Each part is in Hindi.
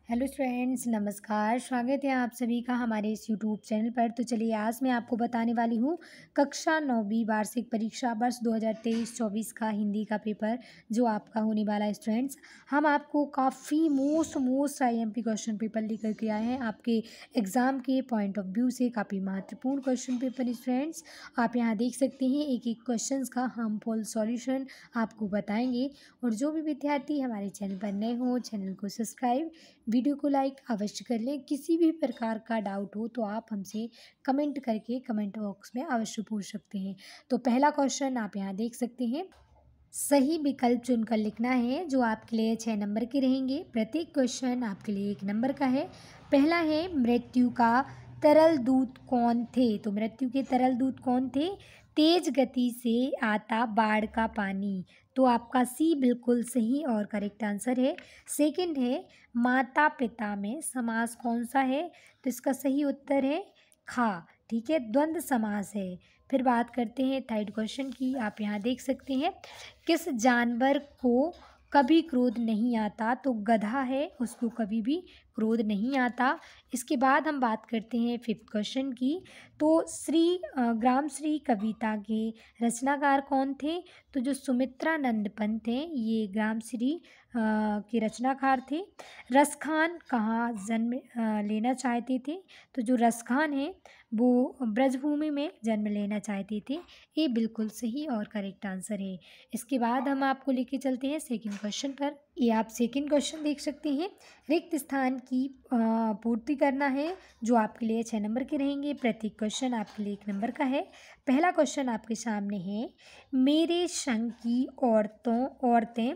हेलो फ्रेंड्स, नमस्कार। स्वागत है आप सभी का हमारे इस यूट्यूब चैनल पर। तो चलिए आज मैं आपको बताने वाली हूँ कक्षा 9वीं वार्षिक परीक्षा वर्ष 2023-24 का हिंदी का पेपर जो आपका होने वाला है। स्टूडेंट्स, हम आपको काफ़ी मोस्ट आईएमपी क्वेश्चन पेपर लेकर के आए हैं। आपके एग्ज़ाम के पॉइंट ऑफ व्यू से काफ़ी महत्वपूर्ण क्वेश्चन पेपर। स्टूडेंट्स, आप यहाँ देख सकते हैं एक एक क्वेश्चन का हम फुल सॉल्यूशन आपको बताएंगे। और जो भी विद्यार्थी हमारे चैनल पर नए हों, चैनल को सब्सक्राइब, वीडियो को लाइक अवश्य कर लें। किसी भी प्रकार का डाउट हो तो आप हमसे कमेंट करके कमेंट बॉक्स में अवश्य पूछ सकते हैं। तो पहला क्वेश्चन आप यहाँ देख सकते हैं, सही विकल्प चुनकर लिखना है जो आपके लिए 6 नंबर के रहेंगे। प्रत्येक क्वेश्चन आपके लिए 1 नंबर का है। पहला है, मृत्यु का तरल दूत कौन थे? तो मृत्यु के तरल दूत कौन थे? तेज गति से आता बाढ़ का पानी। तो आपका सी बिल्कुल सही और करेक्ट आंसर है। सेकंड है, माता पिता में समास कौन सा है? तो इसका सही उत्तर है खा। ठीक है, द्वंद्व समास है। फिर बात करते हैं थर्ड क्वेश्चन की। आप यहाँ देख सकते हैं, किस जानवर को कभी क्रोध नहीं आता? तो गधा है, उसको कभी भी क्रोध नहीं आता। इसके बाद हम बात करते हैं फिफ्थ क्वेश्चन की। तो ग्राम श्री कविता के रचनाकार कौन थे? तो जो सुमित्रानंद पंत हैं, ये ग्राम श्री के रचनाकार थे। रसखान कहाँ जन्म लेना चाहते थे? तो जो रसखान हैं वो ब्रजभूमि में जन्म लेना चाहते थे। ये बिल्कुल सही और करेक्ट आंसर है। इसके बाद हम आपको लेके चलते हैं सेकंड क्वेश्चन पर। ये आप सेकंड क्वेश्चन देख सकते हैं, रिक्त स्थान की पूर्ति करना है जो आपके लिए 6 नंबर के रहेंगे। प्रत्येक क्वेश्चन आपके लिए 1 नंबर का है। पहला क्वेश्चन आपके सामने है, मेरे संग की औरतें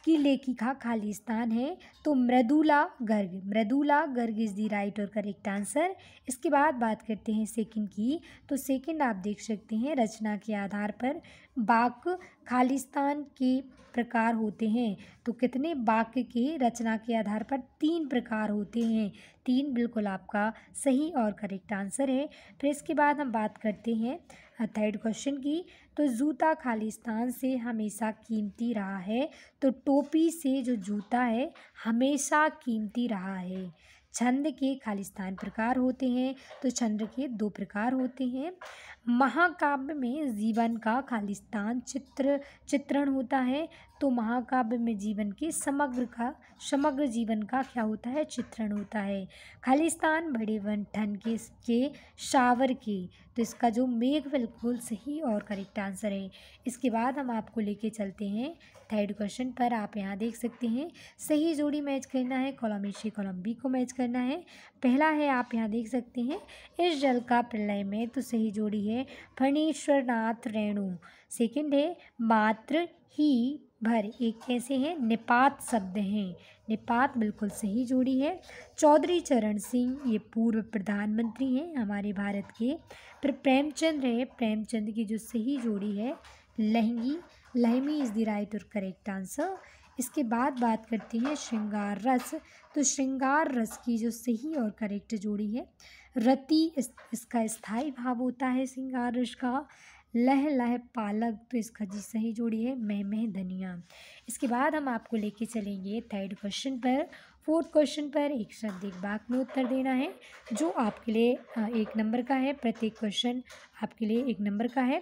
की लेखिका खालिस्तान है। तो Mridula Garg is the right और करेक्ट आंसर। इसके बाद बात करते हैं सेकंड की। तो सेकंड आप देख सकते हैं, रचना के आधार पर वाक्य खालिस्तान के प्रकार होते हैं। तो कितने वाक्य के रचना के आधार पर 3 प्रकार होते हैं। 3 बिल्कुल आपका सही और करेक्ट आंसर है। फिर इसके बाद हम बात करते हैं थर्ड क्वेश्चन की। तो जूता खालिस्तान से हमेशा कीमती रहा है। तो टोपी से जो जूता है हमेशा कीमती रहा है। छंद के खालिस्तान प्रकार होते हैं। तो छंद के 2 प्रकार होते हैं। महाकाव्य में जीवन का खालिस्तान चित्रण होता है। तो महाकाव्य में जीवन के समग्र जीवन का क्या होता है? चित्रण होता है। खालिस्तान बड़े वन ठन के शावर के। तो इसका जो मेघ बिल्कुल सही और करेक्ट आंसर है। इसके बाद हम आपको लेके चलते हैं थर्ड क्वेश्चन पर। आप यहाँ देख सकते हैं, सही जोड़ी मैच करना है, कॉलम ए से कॉलम बी को मैच करना है। पहला है, आप यहाँ देख सकते हैं, इस जल का प्रलय में। तो सही जोड़ी है फणीश्वर नाथ रेणु। सेकंड है, मात्र ही भर, एक कैसे हैं? निपात शब्द हैं। निपात बिल्कुल सही जोड़ी है। चौधरी चरण सिंह, ये पूर्व प्रधानमंत्री हैं हमारे भारत के। फिर प्रेमचंद है, प्रेमचंद की जो सही जोड़ी है लहमी इज द राइट और करेक्ट आंसर। इसके बाद बात करते हैं श्रृंगार रस। तो श्रृंगार रस की जो सही और करेक्ट जोड़ी है रति, इसका स्थायी भाव होता है श्रृंगार रस का। लह पालक, तो इसका जी सही जोड़ी है मह धनिया। इसके बाद हम आपको लेके चलेंगे थर्ड क्वेश्चन पर। फोर्थ क्वेश्चन पर एक शब्द एक वाक्य में उत्तर देना है जो आपके लिए 1 नंबर का है। प्रत्येक क्वेश्चन आपके लिए 1 नंबर का है।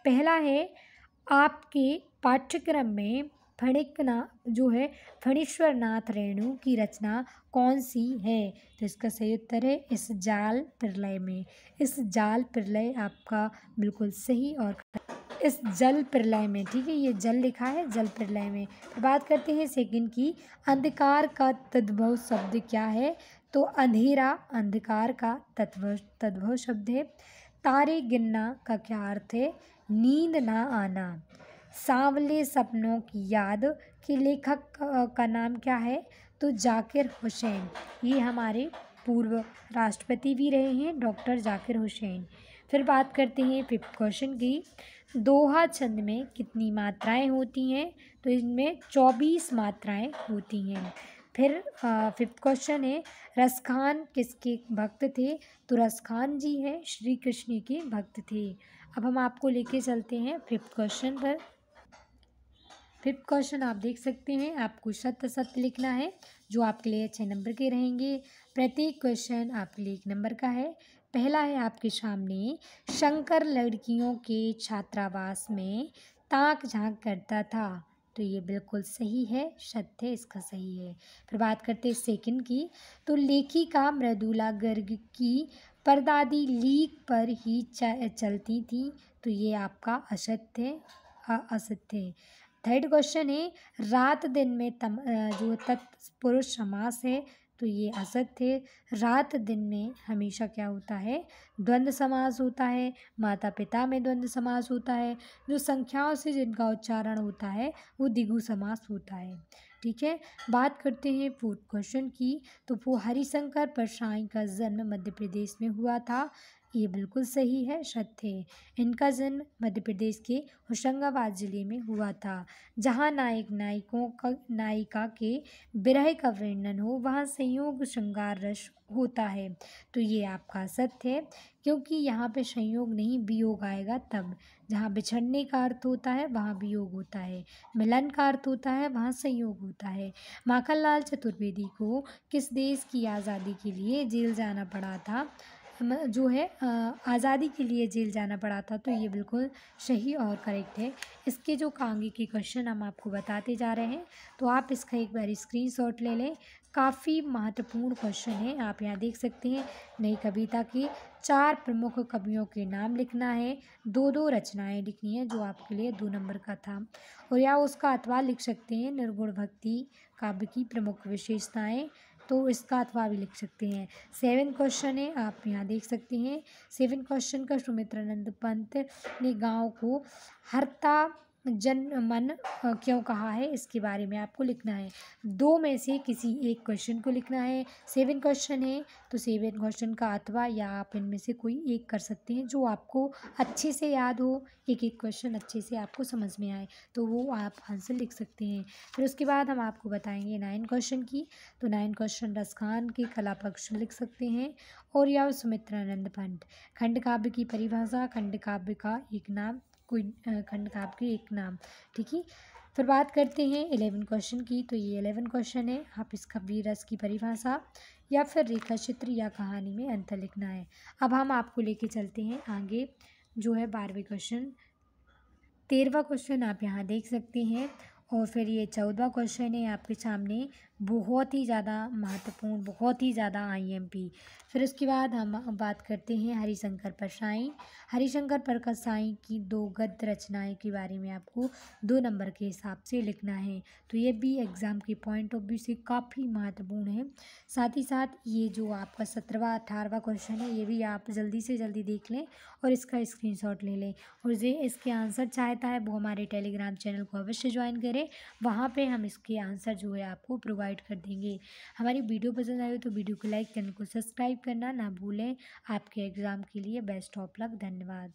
पहला है, आपके पाठ्यक्रम में फणीश्वर नाथ रेणु की रचना कौन सी है? तो इसका सही उत्तर है इस जाल प्रलय में। इस जाल प्रलय आपका बिल्कुल सही और इस जल प्रलय में। ठीक है, ये जल लिखा है, जल प्रलय में। फिर बात करते हैं सेकंड की, अंधकार का तद्भव शब्द क्या है? तो अंधेरा अंधकार का तद्भव शब्द है। तारे गिनना का क्या अर्थ है? नींद ना आना। सांवले सपनों की याद के लेखक का नाम क्या है? तो जाकिर हुसैन। ये हमारे पूर्व राष्ट्रपति भी रहे हैं, डॉक्टर जाकिर हुसैन। फिर बात करते हैं फिफ्थ क्वेश्चन की। दोहा छंद में कितनी मात्राएं होती हैं? तो इनमें 24 मात्राएं होती हैं। फिर फिफ्थ क्वेश्चन है, रसखान किसके भक्त थे? तो रसखान जी हैं श्री कृष्ण के भक्त थे। अब हम आपको लेके चलते हैं फिफ्थ क्वेश्चन पर। फिफ्थ क्वेश्चन आप देख सकते हैं, आपको सत्य लिखना है। जो आपके लिए 6 नंबर के रहेंगे। प्रत्येक क्वेश्चन आपके लिए 1 नंबर का है। पहला है आपके सामने, शंकर लड़कियों के छात्रावास में ताक झांक करता था। तो ये बिल्कुल सही है, सत्य इसका सही है। फिर बात करते हैं सेकंड की, तो लेखिका मृदुला गर्ग की परदादी लीक पर ही चलती थी। तो ये आपका असत्य असत्य है। थर्ड क्वेश्चन है, रात दिन में जो तत्पुरुष समास है। तो ये असत्य है। रात दिन में हमेशा क्या होता है, द्वंद्व समास होता है। माता पिता में द्वंद्व समास होता है। जो संख्याओं से जिनका उच्चारण होता है वो द्विगु समास होता है। ठीक है। बात करते हैं फोर्थ क्वेश्चन की, तो वो हरिशंकर परसाई का जन्म मध्य प्रदेश में हुआ था। ये बिल्कुल सही है, सत्य है। इनका जन्म मध्य प्रदेश के होशंगाबाद जिले में हुआ था। जहाँ नायिका के विरह का वर्णन हो वहाँ संयोग श्रृंगार रस होता है। तो ये आपका सत्य है, क्योंकि यहाँ पे संयोग नहीं वियोग आएगा तब। जहाँ बिछड़ने का अर्थ होता है वहाँ वियोग होता है, मिलन का अर्थ होता है वहाँ संयोग होता है। माखनलाल चतुर्वेदी को किस देश की आज़ादी के लिए जेल जाना पड़ा था, जो है आज़ादी के लिए जेल जाना पड़ा था। तो ये बिल्कुल सही और करेक्ट है। इसके जो आगे के क्वेश्चन हम आपको बताते जा रहे हैं, तो आप इसका एक बार स्क्रीनशॉट ले लें। काफ़ी महत्वपूर्ण क्वेश्चन है, आप यहाँ देख सकते हैं। नई कविता के 4 प्रमुख कवियों के नाम लिखना है। 2-2 रचनाएं लिखनी है, जो आपके लिए 2 नंबर का था। और या उसका अथवा लिख सकते हैं, निर्गुण भक्ति काव्य की प्रमुख विशेषताएं। तो इसका अथवा भी लिख सकते हैं। 7 क्वेश्चन है, आप यहाँ देख सकते हैं। 7 क्वेश्चन का सुमित्रानंद पंत ने गाँव को हरता जन मन क्यों कहा है, इसके बारे में आपको लिखना है। 2 में से किसी एक क्वेश्चन को लिखना है। 7 क्वेश्चन है, तो 7 क्वेश्चन का अथवा या आप इनमें से कोई एक कर सकते हैं, जो आपको अच्छे से याद हो, एक एक क्वेश्चन अच्छे से आपको समझ में आए, तो वो आप आंसर लिख सकते हैं। फिर उसके बाद हम आपको बताएंगे 9 क्वेश्चन की। तो 9 क्वेश्चन रसखान के कला पक्ष लिख सकते हैं, और या सुमित्रानंद पंत। खंड काव्य की परिभाषा, खंड काव्य का एक नाम, कोई खंड काव्य के एक नाम। ठीक है। फिर बात करते हैं 11 क्वेश्चन की। तो ये 11 क्वेश्चन है, आप इसका रस की परिभाषा या फिर रेखा चित्र या कहानी में अंतर लिखना है। अब हम आपको लेके चलते हैं आगे, जो है 12वें क्वेश्चन। 13वां क्वेश्चन आप यहाँ देख सकते हैं, और फिर ये 14वां क्वेश्चन है आपके सामने, बहुत ही ज़्यादा महत्वपूर्ण, बहुत ही ज़्यादा IMP। फिर उसके बाद हम बात करते हैं हरिशंकर परसाई। हरिशंकर परसाई की 2 गद्य रचनाएं के बारे में आपको 2 नंबर के हिसाब से लिखना है। तो ये भी एग्ज़ाम के पॉइंट ऑफ व्यू से काफ़ी महत्वपूर्ण है। साथ ही साथ ये जो आपका 17वां 18वां क्वेश्चन है, ये भी आप जल्दी से जल्दी देख लें और इसका स्क्रीनशॉट ले लें। और जो इसके आंसर चाहता है वो हमारे टेलीग्राम चैनल को अवश्य ज्वाइन करें, वहाँ पे हम इसके आंसर जो है आपको प्रोवाइड कर देंगे। हमारी वीडियो पसंद आई हो तो वीडियो को लाइक, चैनल को सब्सक्राइब करना ना भूलें। आपके एग्ज़ाम के लिए बेस्ट ऑफ लक। धन्यवाद।